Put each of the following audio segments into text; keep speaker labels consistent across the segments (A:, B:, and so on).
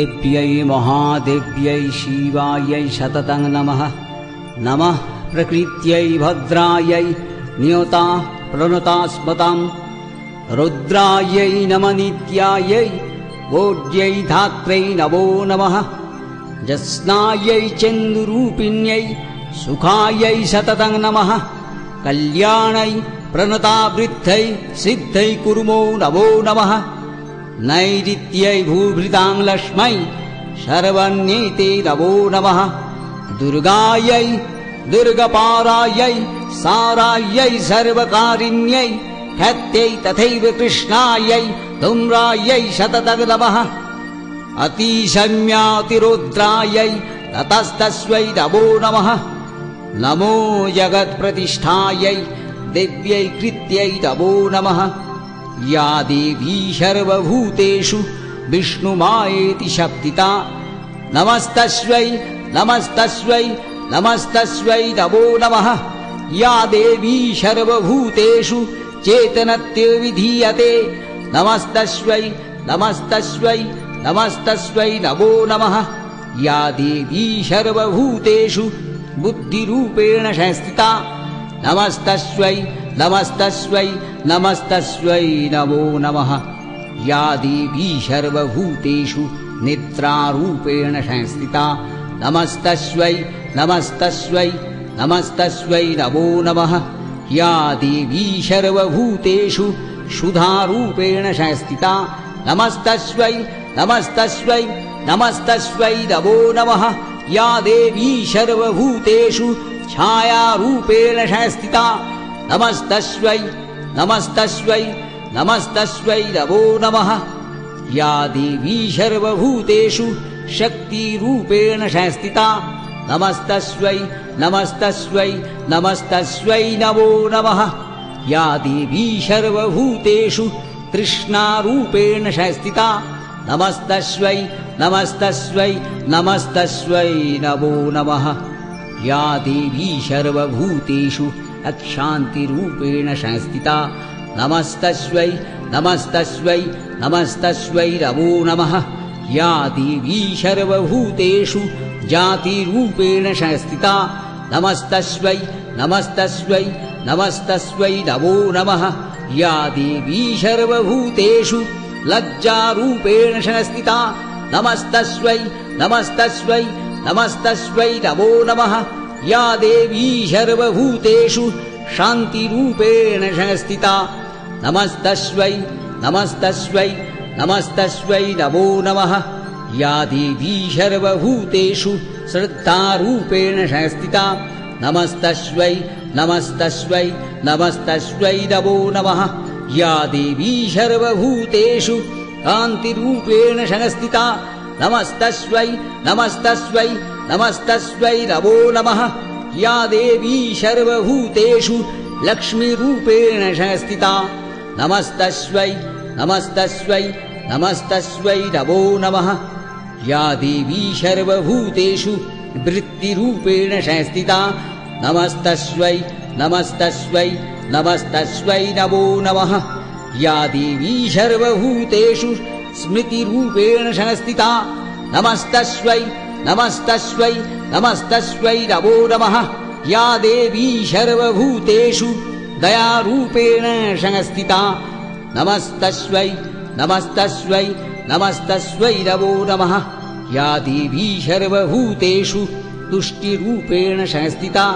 A: देव्यै महादेव्यै शिवायै सततं नमः। नमः प्रकृत्यै भद्रायै नियता प्रणता स्मतां। रुद्रायै नमः नित्यायै भोज्यै धात्रै नमो नमः। जस्नायै चन्दुरूपिण्यै सुखायै सततं नमः। कल्याणै प्रणतावृद्धै सिद्धै कुर्मो नमो नमः। नैऋत्यै भूभृतां लक्ष्मै शर्वण्यै नमो नमः। दुर्गायै दुर्गपारायै सारायै सर्वकारिण्यै ख्यात्यै तथैव कृष्णायै धूम्रायै सततं नमः। अतिशम्यातिरुद्रायै ततस्तस्यै नमो नमः। नमो जगत्प्रतिष्ठायै दिव्यै कृत्यै नमो नमः। या देवी सर्वभूतेषु विष्णुमायेति शब्दिता नमस्तस्यै नमस्तस्यै नमस्तस्यै नमो नमः। या देवी सर्वभूतेषु चेतनत्वविधीयते नमस्तस्यै नमस्तस्यै नमस्तस्यै नमो नमः। या देवी सर्वभूतेषु बुद्धिरूपेण संस्थिता नमस्तस्यै नमस्तस्यै नमस्तस्यै नमो नमः। या देवी सर्वभूतेषु निद्रारूपेण संस्थिता नमस्तस्यै नमस्तस्यै नमस्तस्यै नमो नमः। या देवी सर्वभूतेषु क्षुधारूपेण संस्थिता नमस्तस्यै नमस्तस्यै नमस्तस्यै नमो नमः। या देवी सर्वभूतेषु छायारूपेण संस्थिता नमस्तस्यै नमस्तस्यै नमस्तस्यै नमो नमः। या देवी सर्वभूतेषु शक्तिरूपेण संस्थिता नमस्तस्यै नमस्तस्यै नमस्तस्यै नमो नमः। या देवी सर्वभूतेषु तृष्णारूपेण संस्थिता नमस्तस्यै नमस्तस्यै नमस्तस्यै नमो नमः। या देवी सर्वभूतेषु अशान्तिरूपेण संस्थिता नमस्तस्यै नमस्तस्यै नमस्तस्यै नमो नमः। या देवी सर्वभूतेषु जातिरूपेण संस्थिता नमस्तस्यै नमस्तस्यै नमस्तस्यै नमो नमः। या देवी सर्वभूतेषु लज्जारूपेण संस्थिता नमस्तस्यै नमस्तस्यै नमस्तस्यै नमो नमः। या देवी सर्वभूतेषु शान्तिरूपेण संस्थिता नमस्तस्यै नमस्तस्यै नमस्तस्यै नमो नमः। या देवी सर्वभूतेषु श्रद्धारूपेण संस्थिता नमस्तस्यै नमस्तस्यै नमस्तस्यै नमो नमः। या देवी सर्वभूतेषु कान्तिरूपेण संस्थिता नमस्तस्यै नमस्तस्यै नमस्तस्यै नमो नमः। या देवी सर्वभूतेषु लक्ष्मीरूपेण संस्थिता नमस्तस्यै नमस्तस्यै नमस्तस्यै नमो नमः। या देवी सर्वभूतेषु वृत्तिरूपेण संस्थिता नमस्तस्यै नमस्तस्यै नमस्तस्यै नमो नमः। या देवी सर्वभूतेषु स्मृतिरूपेण संस्थिता नमस्तस्यै नमस्तस्यै नमस्तस्यै नमो नमः। या देवी सर्वभूतेषु दयारूपेण संस्थिता नमस्तस्यै नमस्तस्यै नमस्तस्यै नमो नमः। या देवी सर्वभूतेषु तुष्टिरूपेण संस्थिता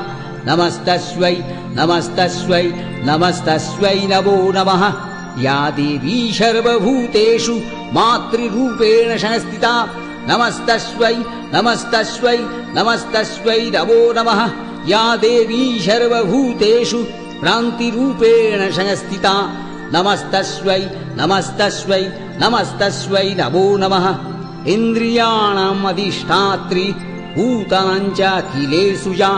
A: नमस्तस्यै नमस्तस्यै नमस्तस्यै नमो नमः। या देवी सर्वभूतेषु मातृरूपेण संस्थिता नमस्तस्यै नमस्तस्यै नमस्तस्यै नमो नमः। या देवी सर्वभूतेषु भ्रान्तिरूपेण संस्थिता नमस्तस्यै नमस्तस्यै नमस्तस्यै नमो नमः। इन्द्रियाणाम् अधिष्ठात्री भूतानां च अखिलेषु या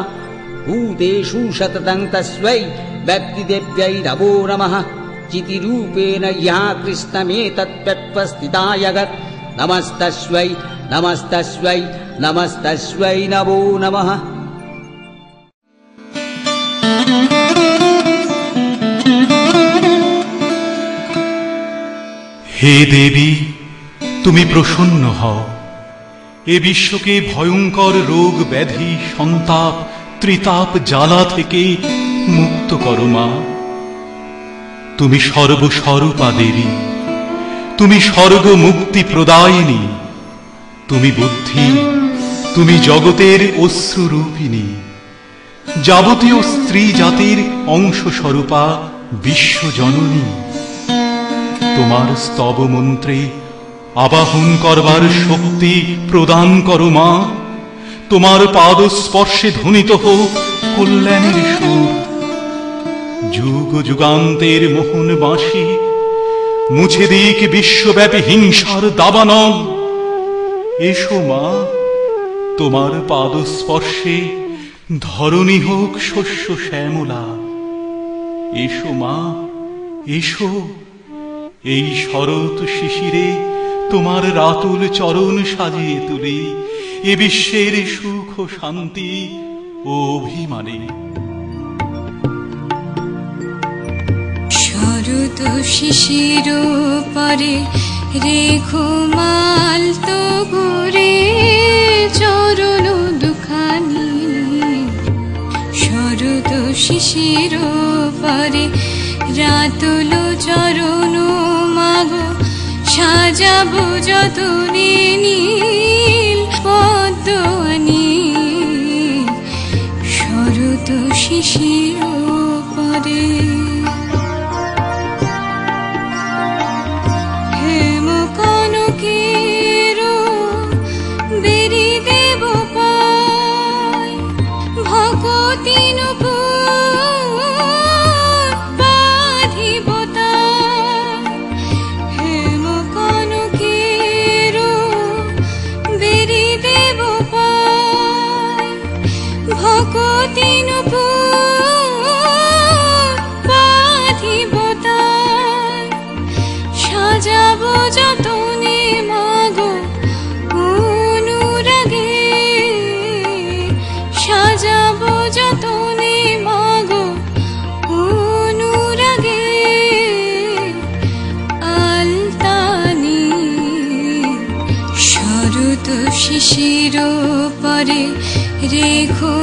A: भूतेषु सततं तस्यै व्यक्तिदेव्यै नमो नमः। चितिरूपेण या कृष्णमेतत्व्यवस्थिता जगत् नमस्तस्यै नमस्तस्यै नमस्तस्यै नमो नमः।
B: হে দেবী, তুমি প্রসন্ন হও, এ বিশ্বকে ভয়ঙ্কর রোগ ব্যাধি সন্তাপ ত্রিতাপ জ্বালা থেকে মুক্ত করো মা। তুমি সর্বস্বরূপা দেবী, তুমি স্বর্গ মুক্তি প্রদায়িনী, তুমি বুদ্ধি, তুমি জগতের অশ্রুরূপিণী, যাবতীয় স্ত্রী জাতির অংশ স্বরূপা বিশ্বজননী। তোমার স্তব মন্ত্রে আবাহন করবার শক্তি প্রদান করো মা। তোমার পাদ স্পর্শে ধ্বনিত হোক কল্যাণের সুর। যুগ যুগান্তের মোহন বাঁশি মুছে দিক বিশ্বব্যাপী হিংসার দাবানল। এসো মা, তোমার পাদ স্পর্শে ধরণী হোক শস্য শ্যামলা। এসো মা, এসো, এই শরৎ শিশিরে তোমার রাতুল চরণ সাজিয়ে তুলি এ বিশ্বের সুখ ও শান্তি ও অভিমানে।
C: শরৎ শিশির পরে রেখো মালতো ঘুরে চরণ দুখানি। শরৎ শিশির পরে রাতুল চরণ মাগো সাজাবো যতনে নীল পদ্মনি। শরৎ শিশির পরে সাজাবো যতনে মাগো অনুরাগে। সাজাবো যতনে মাগো অনুরাগে। আলতানি শরৎ শিশির পরে রেখো